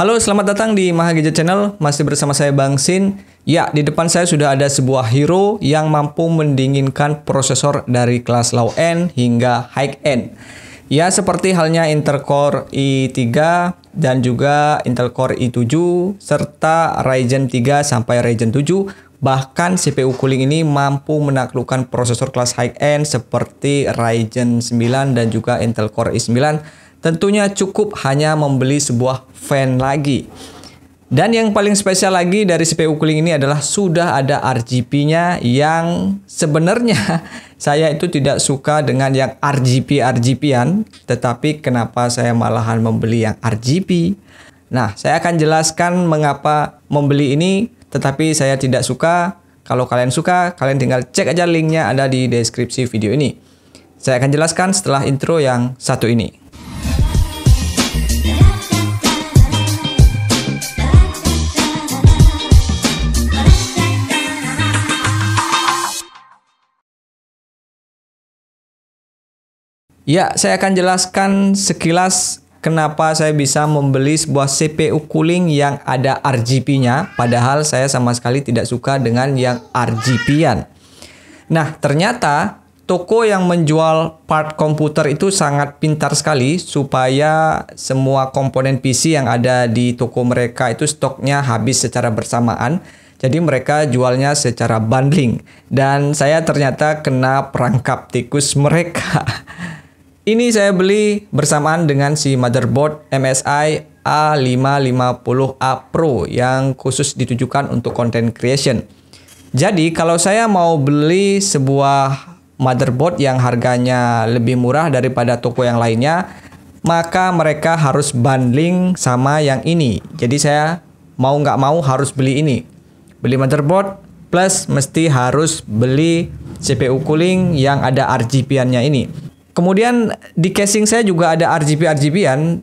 Halo, selamat datang di Maha Gadget Channel. Masih bersama saya Bang Sin. Ya, di depan saya sudah ada sebuah hero yang mampu mendinginkan prosesor dari kelas low end hingga high end. Ya, seperti halnya Intel Core i3 dan juga Intel Core i7 serta Ryzen 3 sampai Ryzen 7. Bahkan CPU cooling ini mampu menaklukkan prosesor kelas high end seperti Ryzen 9 dan juga Intel Core i9. Tentunya cukup hanya membeli sebuah fan lagi. Dan yang paling spesial lagi dari CPU cooling ini adalah sudah ada RGB-nya yang sebenarnya saya itu tidak suka dengan yang RGB-RGB-an. Tetapi kenapa saya malahan membeli yang RGB? Nah, saya akan jelaskan mengapa membeli ini tetapi saya tidak suka. Kalau kalian suka, kalian tinggal cek aja linknya ada di deskripsi video ini. Saya akan jelaskan setelah intro yang satu ini. Ya, saya akan jelaskan sekilas kenapa saya bisa membeli sebuah CPU cooling yang ada RGB-nya, padahal saya sama sekali tidak suka dengan yang RGB-an. Nah, ternyata toko yang menjual part komputer itu sangat pintar sekali supaya semua komponen PC yang ada di toko mereka itu stoknya habis secara bersamaan. Jadi mereka jualnya secara bundling. Dan saya ternyata kena perangkap tikus mereka. Ini saya beli bersamaan dengan si motherboard MSI A550A Pro yang khusus ditujukan untuk content creation. Jadi kalau saya mau beli sebuah motherboard yang harganya lebih murah daripada toko yang lainnya, maka mereka harus bundling sama yang ini. Jadi saya mau nggak mau harus beli ini. Beli motherboard plus mesti harus beli CPU cooling yang ada RGB-annya ini. Kemudian di casing saya juga ada RGB-RGB-an,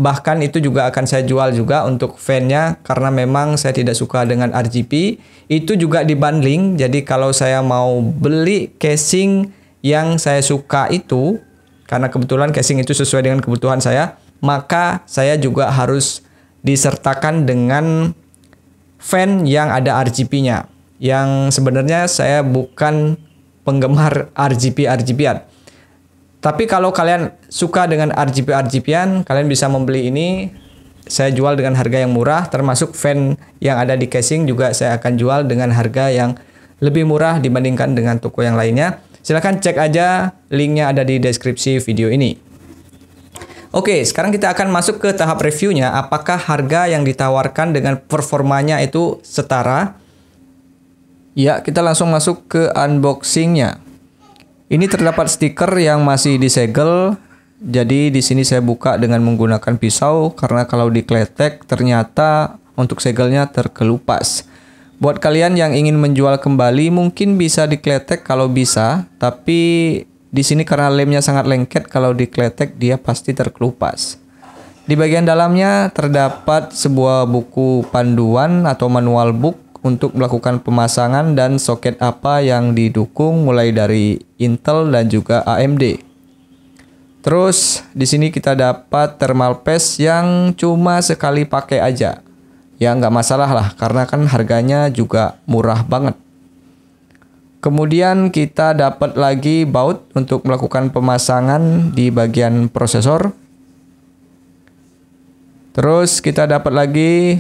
bahkan itu juga akan saya jual juga untuk fan-nya karena memang saya tidak suka dengan RGB. Itu juga di bundling, jadi kalau saya mau beli casing yang saya suka itu, karena kebetulan casing itu sesuai dengan kebutuhan saya, maka saya juga harus disertakan dengan fan yang ada RGB-nya. Yang sebenarnya saya bukan penggemar RGB-RGB-an. Tapi kalau kalian suka dengan RGB-RGB-an, kalian bisa membeli ini. Saya jual dengan harga yang murah, termasuk fan yang ada di casing juga saya akan jual dengan harga yang lebih murah dibandingkan dengan toko yang lainnya. Silahkan cek aja, linknya ada di deskripsi video ini. Oke, sekarang kita akan masuk ke tahap reviewnya. Apakah harga yang ditawarkan dengan performanya itu setara? Ya, kita langsung masuk ke unboxingnya. Ini terdapat stiker yang masih disegel. Jadi di sini saya buka dengan menggunakan pisau karena kalau dikletek ternyata untuk segelnya terkelupas. Buat kalian yang ingin menjual kembali mungkin bisa dikletek kalau bisa, tapi di sini karena lemnya sangat lengket, kalau dikletek dia pasti terkelupas. Di bagian dalamnya terdapat sebuah buku panduan atau manual book untuk melakukan pemasangan dan soket apa yang didukung mulai dari Intel dan juga AMD. Terus di sini kita dapat thermal paste yang cuma sekali pakai aja. Ya nggak masalah lah karena kan harganya juga murah banget. Kemudian kita dapat lagi baut untuk melakukan pemasangan di bagian prosesor. Terus kita dapat lagi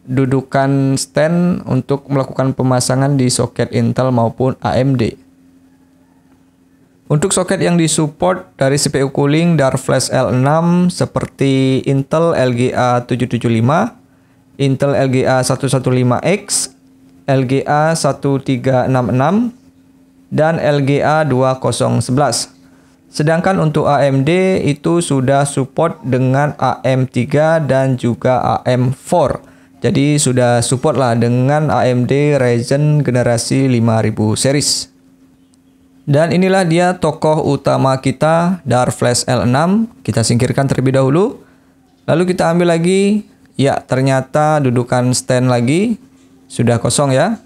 dudukan stand untuk melakukan pemasangan di soket Intel maupun AMD. Untuk soket yang disupport dari CPU cooling dari flash L6 seperti Intel LGA 775, Intel LGA 115X, LGA 1366, dan LGA 2011. Sedangkan untuk AMD itu sudah support dengan AM3 dan juga AM4. Jadi sudah support lah dengan AMD Ryzen generasi 5000 series. Dan inilah dia tokoh utama kita, dari flash L6. Kita singkirkan terlebih dahulu. Lalu kita ambil lagi. Ya, ternyata dudukan stand lagi. Sudah kosong ya.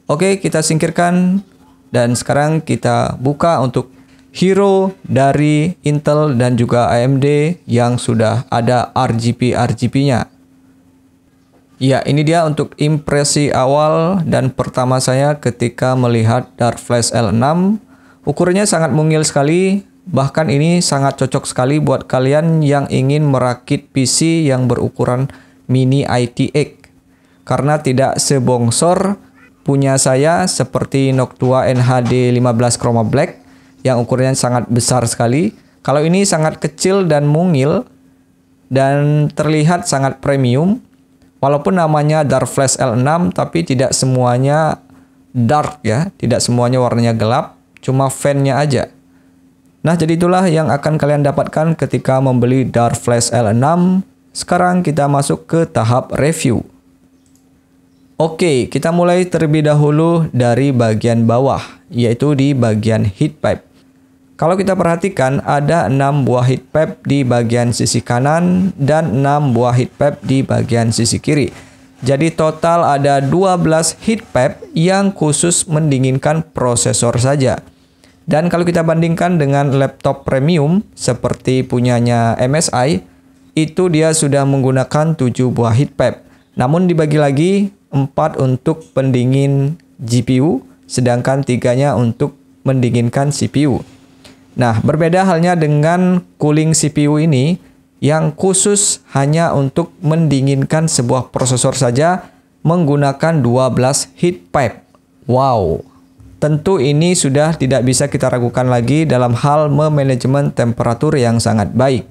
Oke, kita singkirkan. Dan sekarang kita buka untuk hero dari Intel dan juga AMD yang sudah ada RGB-RGB-nya. Ya, ini dia untuk impresi awal dan pertama saya ketika melihat Dark Flash L6. Ukurannya sangat mungil sekali, bahkan ini sangat cocok sekali buat kalian yang ingin merakit PC yang berukuran mini ITX. Karena tidak sebongsor punya saya seperti Noctua NHD 15 Chroma Black yang ukurannya sangat besar sekali. Kalau ini sangat kecil dan mungil dan terlihat sangat premium. Walaupun namanya Dark Flash L6, tapi tidak semuanya dark ya, tidak semuanya warnanya gelap, cuma fan-nya aja. Nah, jadi itulah yang akan kalian dapatkan ketika membeli Dark Flash L6. Sekarang kita masuk ke tahap review. Oke, kita mulai terlebih dahulu dari bagian bawah, yaitu di bagian heat pipe. Kalau kita perhatikan, ada 6 buah heat pipe di bagian sisi kanan dan 6 buah heat pipe di bagian sisi kiri. Jadi total ada 12 heat pipe yang khusus mendinginkan prosesor saja. Dan kalau kita bandingkan dengan laptop premium seperti punyanya MSI, itu dia sudah menggunakan 7 buah heat pipe. Namun dibagi lagi 4 untuk pendingin GPU, sedangkan 3-nya untuk mendinginkan CPU. Nah, berbeda halnya dengan cooling CPU ini yang khusus hanya untuk mendinginkan sebuah prosesor saja menggunakan 12 heat pipe. Wow, tentu ini sudah tidak bisa kita ragukan lagi dalam hal memanajemen temperatur yang sangat baik.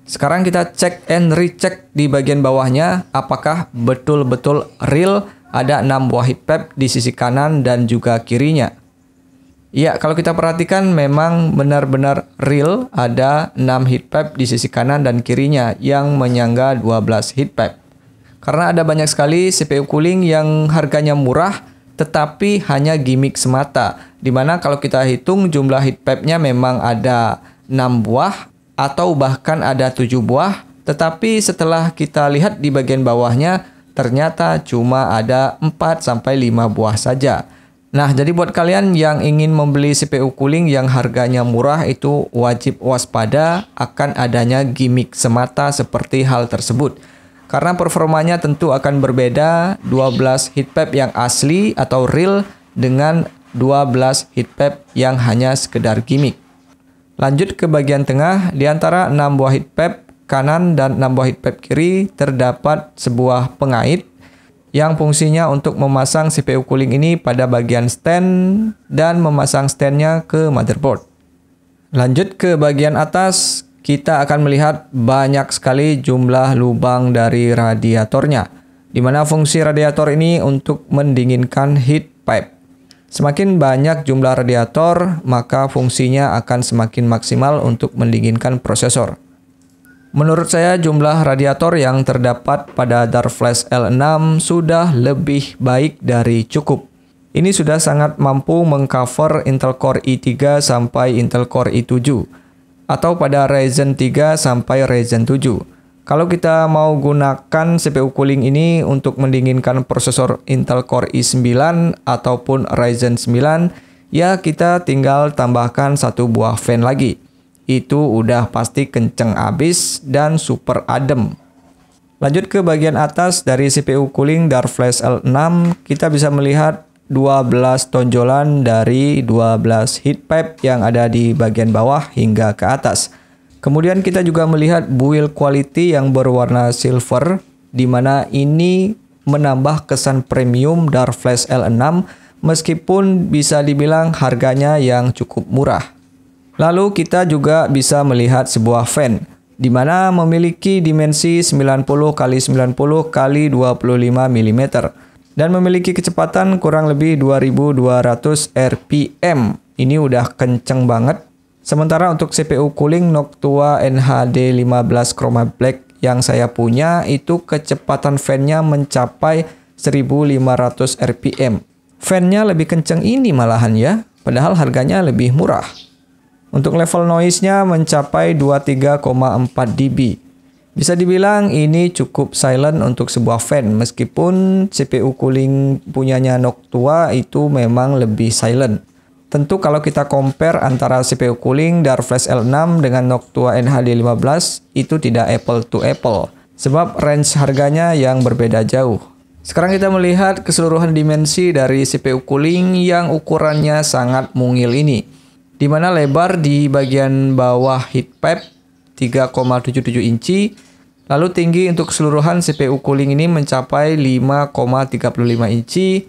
Sekarang kita cek and recheck di bagian bawahnya apakah betul-betul real ada 6 buah heat pipe di sisi kanan dan juga kirinya. Ya, kalau kita perhatikan memang benar-benar real ada 6 heat pipe di sisi kanan dan kirinya yang menyangga 12 heat pipe. Karena ada banyak sekali CPU cooling yang harganya murah tetapi hanya gimmick semata. Dimana kalau kita hitung jumlah heat pipe-nya memang ada 6 buah atau bahkan ada 7 buah. Tetapi setelah kita lihat di bagian bawahnya ternyata cuma ada 4-5 buah saja. Nah, jadi buat kalian yang ingin membeli CPU cooling yang harganya murah itu wajib waspada akan adanya gimmick semata seperti hal tersebut. Karena performanya tentu akan berbeda 12 heat pipe yang asli atau real dengan 12 heat pipe yang hanya sekedar gimmick. Lanjut ke bagian tengah, di antara 6 buah heat pipe kanan dan 6 buah heat pipe kiri terdapat sebuah pengait yang fungsinya untuk memasang CPU cooling ini pada bagian stand dan memasang standnya ke motherboard. Lanjut ke bagian atas, kita akan melihat banyak sekali jumlah lubang dari radiatornya, di mana fungsi radiator ini untuk mendinginkan heat pipe. Semakin banyak jumlah radiator, maka fungsinya akan semakin maksimal untuk mendinginkan prosesor. Menurut saya jumlah radiator yang terdapat pada Dark Flash L6 sudah lebih baik dari cukup. Ini sudah sangat mampu mengcover Intel Core i3 sampai Intel Core i7 atau pada Ryzen 3 sampai Ryzen 7. Kalau kita mau gunakan CPU cooling ini untuk mendinginkan prosesor Intel Core i9 ataupun Ryzen 9, ya kita tinggal tambahkan 1 buah fan lagi. Itu udah pasti kenceng abis dan super adem. Lanjut ke bagian atas dari CPU cooling Dark Flash L6, kita bisa melihat 12 tonjolan dari 12 heat pipe yang ada di bagian bawah hingga ke atas. Kemudian kita juga melihat build quality yang berwarna silver, di mana ini menambah kesan premium Dark Flash L6 meskipun bisa dibilang harganya yang cukup murah. Lalu kita juga bisa melihat sebuah fan, di mana memiliki dimensi 90 x 90 x 25 mm dan memiliki kecepatan kurang lebih 2200 rpm. Ini udah kenceng banget. Sementara untuk CPU cooling Noctua NHD 15 Chroma Black yang saya punya itu kecepatan fan-nya mencapai 1500 rpm. Fan-nya lebih kenceng ini malahan ya, padahal harganya lebih murah. Untuk level noise-nya mencapai 23,4 dB. Bisa dibilang ini cukup silent untuk sebuah fan, meskipun CPU cooling punyanya Noctua itu memang lebih silent. Tentu kalau kita compare antara CPU cooling Dark Flash L6 dengan Noctua NHD 15 itu tidak apple to apple. sebab range harganya yang berbeda jauh. Sekarang kita melihat keseluruhan dimensi dari CPU cooling yang ukurannya sangat mungil ini, di mana lebar di bagian bawah heat pipe 3,77 inci, lalu tinggi untuk keseluruhan CPU cooling ini mencapai 5,35 inci,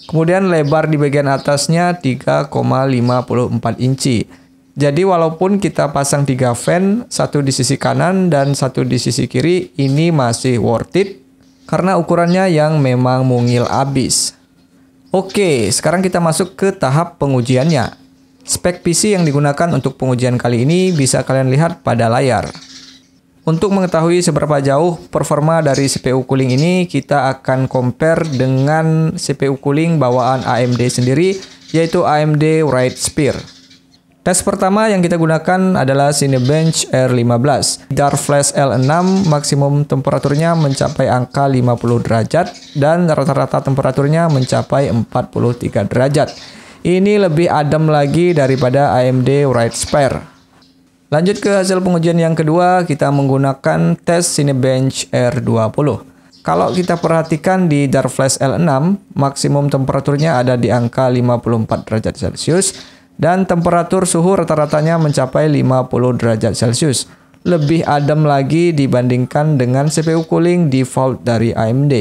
kemudian lebar di bagian atasnya 3,54 inci. Jadi walaupun kita pasang 3 fan, satu di sisi kanan dan satu di sisi kiri, ini masih worth it karena ukurannya yang memang mungil abis. Oke, sekarang kita masuk ke tahap pengujiannya. Spek PC yang digunakan untuk pengujian kali ini bisa kalian lihat pada layar. Untuk mengetahui seberapa jauh performa dari CPU cooling ini, kita akan compare dengan CPU cooling bawaan AMD sendiri, yaitu AMD Wrightspear. Tes pertama yang kita gunakan adalah Cinebench R15. Darflash L6 maksimum temperaturnya mencapai angka 50 derajat dan rata-rata temperaturnya mencapai 43 derajat. Ini lebih adem lagi daripada AMD Wrightspear. Lanjut ke hasil pengujian yang kedua, kita menggunakan tes Cinebench R20. Kalau kita perhatikan di Darflash L6, maksimum temperaturnya ada di angka 54 derajat Celcius dan temperatur suhu rata-ratanya mencapai 50 derajat Celcius. Lebih adem lagi dibandingkan dengan CPU cooling default dari AMD.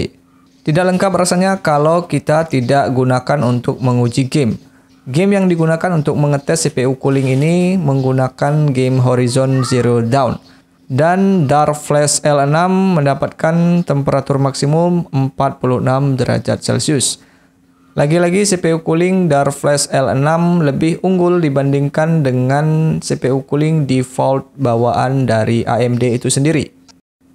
Tidak lengkap rasanya kalau kita tidak gunakan untuk menguji game. Game yang digunakan untuk mengetes CPU cooling ini menggunakan game Horizon Zero Dawn. Dan Darflash L6 mendapatkan temperatur maksimum 46 derajat Celcius. Lagi-lagi CPU cooling Darflash L6 lebih unggul dibandingkan dengan CPU cooling default bawaan dari AMD itu sendiri.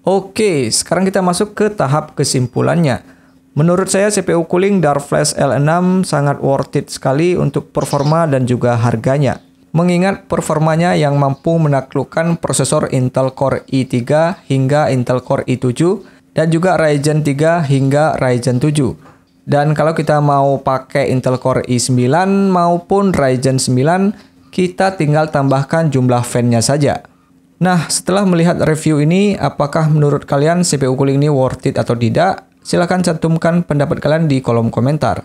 Oke, sekarang kita masuk ke tahap kesimpulannya. Menurut saya CPU cooling Darflash L6 sangat worth it sekali untuk performa dan juga harganya. Mengingat performanya yang mampu menaklukkan prosesor Intel Core i3 hingga Intel Core i7 dan juga Ryzen 3 hingga Ryzen 7. Dan kalau kita mau pakai Intel Core i9 maupun Ryzen 9, kita tinggal tambahkan jumlah fan-nya saja. Nah, setelah melihat review ini, apakah menurut kalian CPU cooling ini worth it atau tidak? Silahkan cantumkan pendapat kalian di kolom komentar.